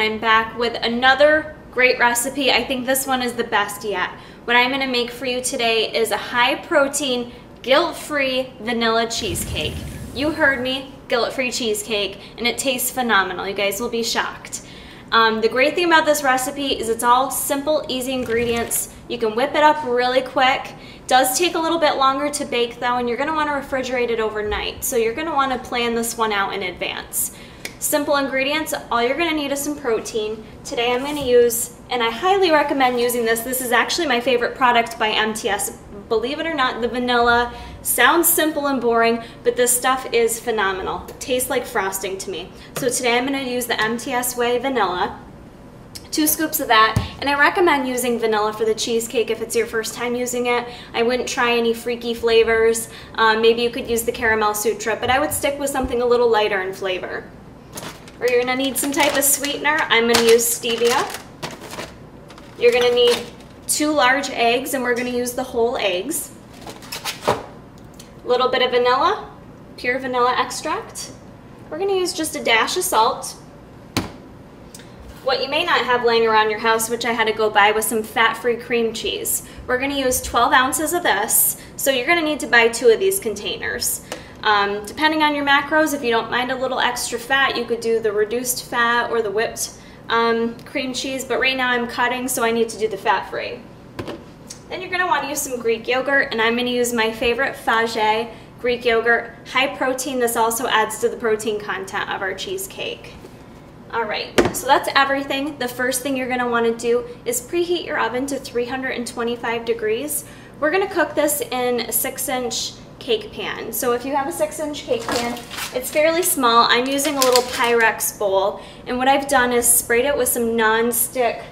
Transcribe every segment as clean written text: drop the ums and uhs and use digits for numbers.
I'm back with another great recipe. I think this one is the best yet. What I'm going to make for you today is a high protein, guilt-free vanilla cheesecake. You heard me, guilt-free cheesecake, and it tastes phenomenal. You guys will be shocked. The great thing about this recipe is it's all simple, easy ingredients. You can whip it up really quick. It does take a little bit longer to bake though, and you're going to want to refrigerate it overnight. So you're going to want to plan this one out in advance. Simple ingredients, all you're going to need is some protein. Today I'm going to use, and I highly recommend using this. This is actually my favorite product by MTS. Believe it or not, the vanilla sounds simple and boring, but this stuff is phenomenal. It tastes like frosting to me. So today I'm going to use the MTS Whey vanilla. 2 scoops of that, and I recommend using vanilla for the cheesecake if it's your first time using it. I wouldn't try any freaky flavors. Maybe you could use the caramel sutra, but I would stick with something a little lighter in flavor. Or you're going to need some type of sweetener. I'm going to use stevia. You're going to need 2 large eggs, and we're going to use the whole eggs. A little bit of vanilla, pure vanilla extract. We're going to use just a dash of salt. What you may not have laying around your house, which I had to go buy, was some fat-free cream cheese. We're going to use 12 ounces of this, so you're going to need to buy 2 of these containers. Depending on your macros, if you don't mind a little extra fat, you could do the reduced fat or the whipped cream cheese, but right now I'm cutting, so I need to do the fat-free. Then you're going to want to use some Greek yogurt, and I'm going to use my favorite Fage Greek yogurt. High protein, this also adds to the protein content of our cheesecake. Alright, so that's everything. The first thing you're going to want to do is preheat your oven to 325 degrees. We're going to cook this in a 6-inch cake pan. So if you have a 6-inch cake pan, it's fairly small. I'm using a little Pyrex bowl, and what I've done is sprayed it with some non-stick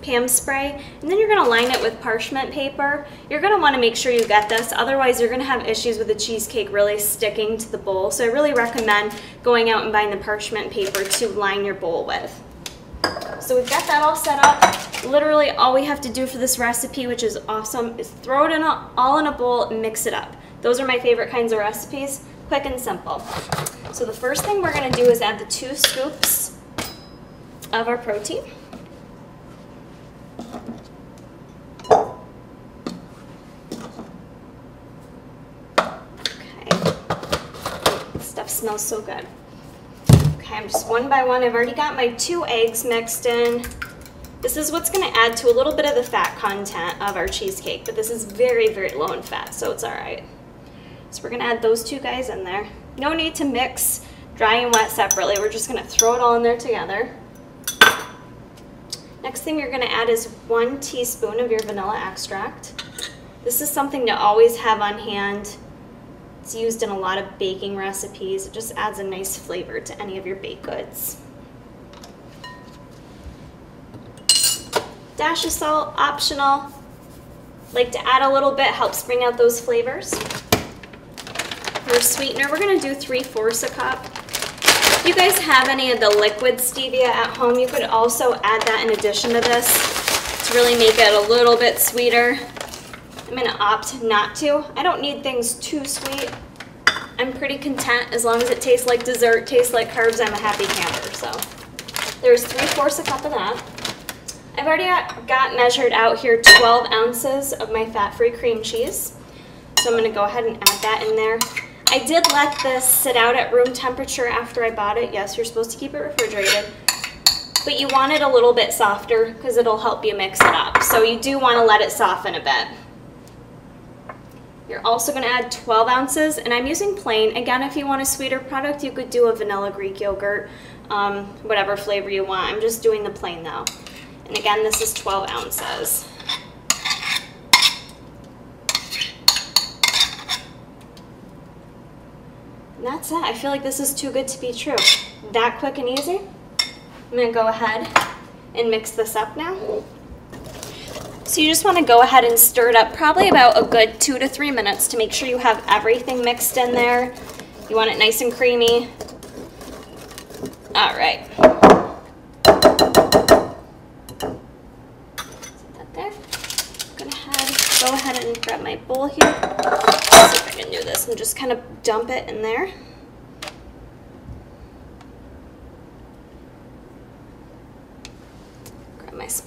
Pam spray, and then you're going to line it with parchment paper. You're going to want to make sure you get this, otherwise you're going to have issues with the cheesecake really sticking to the bowl. So I really recommend going out and buying the parchment paper to line your bowl with. So we've got that all set up. Literally all we have to do for this recipe, which is awesome, is throw it in all in a bowl and mix it up. Those are my favorite kinds of recipes, quick and simple. So the first thing we're going to do is add the 2 scoops of our protein. Smells so good. Okay, I'm just one by one. I've already got my 2 eggs mixed in. This is what's going to add to a little bit of the fat content of our cheesecake, but this is very, very low in fat, so it's all right. So we're going to add those 2 guys in there. No need to mix dry and wet separately. We're just going to throw it all in there together. Next thing you're going to add is 1 teaspoon of your vanilla extract. This is something to always have on hand. It's used in a lot of baking recipes. It just adds a nice flavor to any of your baked goods. Dash of salt, optional. Like to add a little bit, helps bring out those flavors. For sweetener, we're going to do 3/4 a cup. If you guys have any of the liquid stevia at home, you could also add that in addition to this to really make it a little bit sweeter. I'm going to opt not to. I don't need things too sweet. I'm pretty content as long as it tastes like dessert, tastes like carbs. I'm a happy camper. So there's 3/4 a cup of that. I've already got measured out here 12 ounces of my fat-free cream cheese. So I'm going to go ahead and add that in there. I did let this sit out at room temperature after I bought it. Yes, you're supposed to keep it refrigerated. But you want it a little bit softer because it'll help you mix it up. So you do want to let it soften a bit. You're also going to add 12 ounces, and I'm using plain. Again, if you want a sweeter product, you could do a vanilla Greek yogurt, whatever flavor you want. I'm just doing the plain though. And again, this is 12 ounces. And that's it. I feel like this is too good to be true. That quick and easy. I'm going to go ahead and mix this up now. So you just want to go ahead and stir it up probably about a good 2 to 3 minutes to make sure you have everything mixed in there. You want it nice and creamy. All right. Set that there. Go ahead and grab my bowl here. Let's see if I can do this and just kind of dump it in there.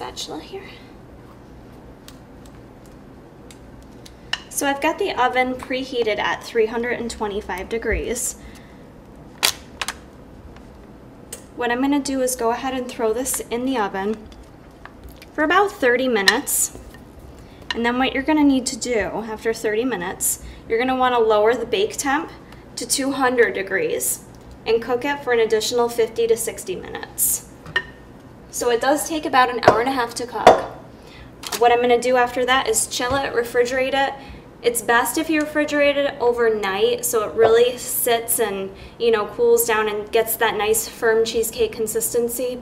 spatula here. So I've got the oven preheated at 325 degrees. What I'm going to do is go ahead and throw this in the oven for about 30 minutes. And then what you're going to need to do after 30 minutes, you're going to want to lower the bake temp to 200 degrees and cook it for an additional 50 to 60 minutes. So it does take about an hour and a half to cook. What I'm going to do after that is chill it, refrigerate it. It's best if you refrigerate it overnight so it really sits and, you know, cools down and gets that nice firm cheesecake consistency.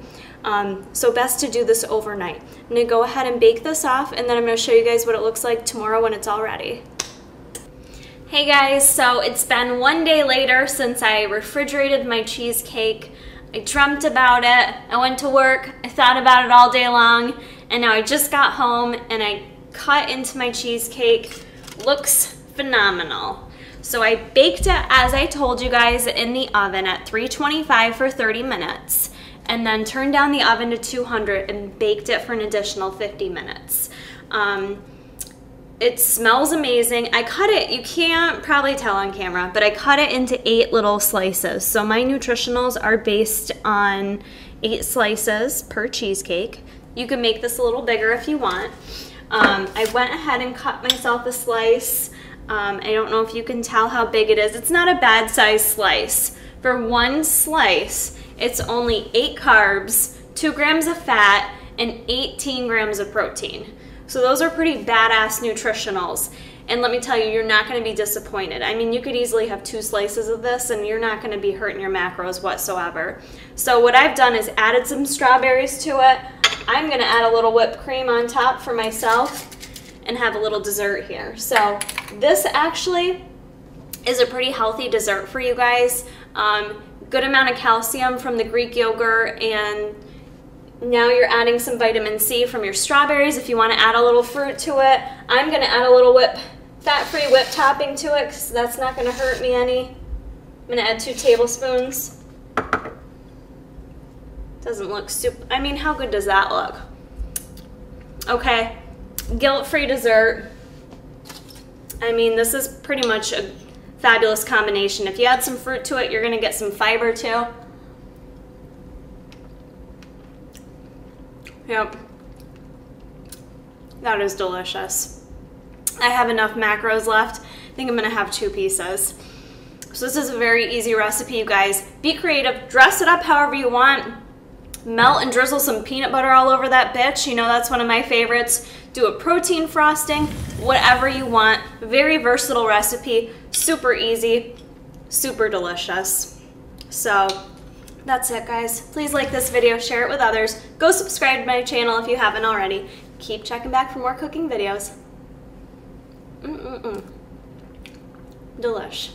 So best to do this overnight. I'm going to go ahead and bake this off, and then I'm going to show you guys what it looks like tomorrow when it's all ready. Hey guys, so it's been one day later since I refrigerated my cheesecake. I dreamt about it, I went to work, I thought about it all day long, and now I just got home and I cut into my cheesecake. Looks phenomenal. So I baked it, as I told you guys, in the oven at 325 for 30 minutes, and then turned down the oven to 200 and baked it for an additional 50 minutes. It smells amazing. I cut it, you can't probably tell on camera, but I cut it into 8 little slices. So my nutritionals are based on 8 slices per cheesecake. You can make this a little bigger if you want. I went ahead and cut myself a slice. I don't know if you can tell how big it is. It's not a bad size slice. For one slice, it's only 8 carbs, 2 grams of fat, and 18 grams of protein. So those are pretty badass nutritionals. And let me tell you, you're not going to be disappointed. I mean, you could easily have 2 slices of this and you're not going to be hurting your macros whatsoever. So what I've done is added some strawberries to it. I'm going to add a little whipped cream on top for myself and have a little dessert here. So this actually is a pretty healthy dessert for you guys. Good amount of calcium from the Greek yogurt, and now you're adding some vitamin C from your strawberries if you want to add a little fruit to it. I'm going to add a little fat-free whip topping to it because that's not going to hurt me any. I'm going to add 2 tablespoons. Doesn't look super, I mean, how good does that look? Okay, guilt-free dessert. I mean, this is pretty much a fabulous combination. If you add some fruit to it, you're gonna get some fiber too. Yep, that is delicious. I have enough macros left. I think I'm gonna have 2 pieces. So this is a very easy recipe, you guys. Be creative, dress it up however you want. Melt and drizzle some peanut butter all over that bitch. You know, that's one of my favorites. Do a protein frosting, whatever you want. Very versatile recipe, super easy, super delicious. So that's it, guys. Please like this video, share it with others. Go subscribe to my channel if you haven't already. Keep checking back for more cooking videos. Delish.